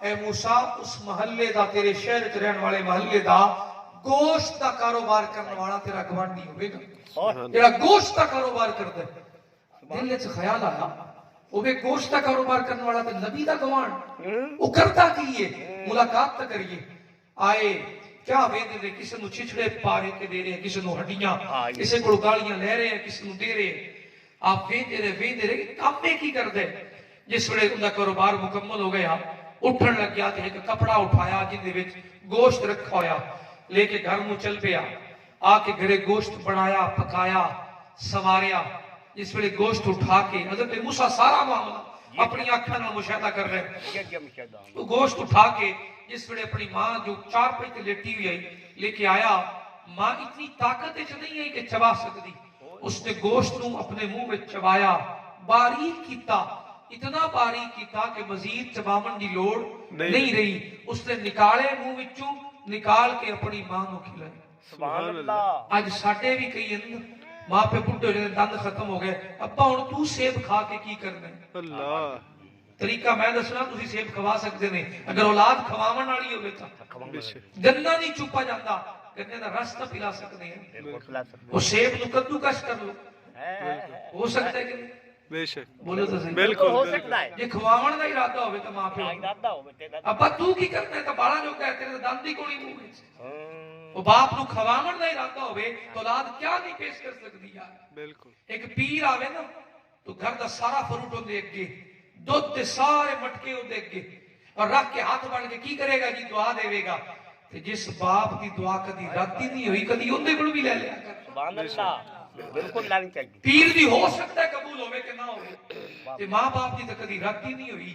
ए मूसा उस महल्ले दा तेरे शहर च रहने वाले महल्ले दा गोश्त का कारोबार करने वाला तेरा गवांढी होगा जेड़ा गोश्त का कारोबार करता है। दिल च ख्याल आया ओवे गोश्त का कारोबार करने वाला तो नबी का गवांढ वो करता की है मुलाकात तो करिए आए क्या वेद दे किसी नु छिछड़े पारे के दे रहे हैं किसी नु हड्डियां किसी को गालियां ले रहे हैं किसी नु दे रहे हैं। आप वेद दे काम में की कर दे जिस वे उनका कारोबार मुकम्मल हो गया उठन लग गया तो एक कपड़ा उठाया जिंदे विच गोश्त रखा होया लेके घर में चल पिया आके घरे गोश्त बनाया पकाया सवारिया जिस वे गोश्त उठा के हजरत मूसा सारा मामला अपनी आंखों नाल मुशाहिदा कर रहे तो गोश्त उठा के जिस वे अपनी मां जो चार पे ते लेटी हुई आई लेके आया मां इतनी ताकत नहीं है कि चबा सकती उसने गोश्त नू अपने मुंह में चबाया बारीक कीता इतना बारीक कीता कि मजीद चबावन की लोड़ नहीं रही उसने निकाले मुंह विचों निकाल के अपनी मां को खिलाए। सुभान अल्लाह। आज साडे भी कई मां पे बुढ़े हो जाते दंद खत्म हो गए अब्बा हुण तू सेब खा के की करना है अल्लाह तरीका मैं दसना तुसी सेब खवा सकते ने अगर औलाद खवावन वाली होवे तां गन्ना नहीं चुपा जाता गन्ने दा रस तां पिला सकते हैं वो सेब नु कद्दूकस कर लो हो सकता है कि बेशक बोलो तो सही बिल्कुल हो सकता है जे खवावन दा इरादा होवे तो मां पे इरादा होवे अब्बा तू की करना है तो बाला जो कह तेरे दंद ही कोनी मुंह विच वो बाप नु खवावन दा इरादा होवे तो औलाद क्या नहीं पेश कर सकती यार बिल्कुल एक पीर आवे ना तो घर दा सारा फ्रूट ओदे अगे दूध दे सारे मटके ओदे अगे और रख के हाथ बन के की करेगा जी दुआ देवेगा ते जिस बाप दी दुआ कदी राती नहीं हुई कदी ओदे कोल भी ले लिया कर सुभान अल्लाह बिल्कुल लानी चाहिए पीर दी हो सकता है कबूल होवे कि ना होवे ते मां बाप दी तो कदी राती नहीं हुई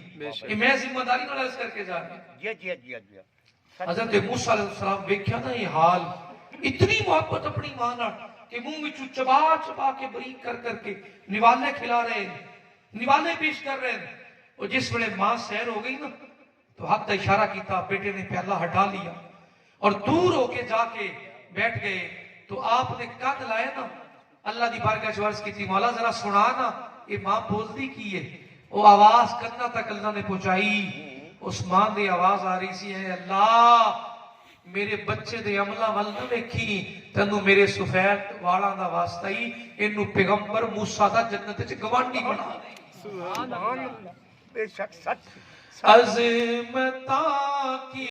ये मैं जिम्मेदारी नाल अर्ज करके जा रहा जी हजरत मूसा अलैहि सलाम देखा ना ये हाल इतनी मोहब्बत अपनी मां नाल कि मुंह में चबा चबा के बरीक कर करके निवाले खिला रहे निवाले पेश कर रहे हैं और जिस वेले मां सैर हो गई ना तो हाथ का इशारा किया बेटे ने प्याला हटा लिया और दूर होके जाके बैठ गए तो आपने कद लाया ना अल्लाह की बारगाह च अर्ज की मौला जरा सुना ना ये मां बोलती की है वो आवाज कन्ना तक अल्लाह ने पहुंचाई उस मां की आवाज आ रही सी है अल्लाह मेरे बच्चे दे अमला वल ना देखी तेनू मेरे सफेद वाला दा वास्ता ही इनू पैगंबर मूसा दा जन्नत च गवांढी बना दे सुभान अल्लाह बेशक सच अज़मता की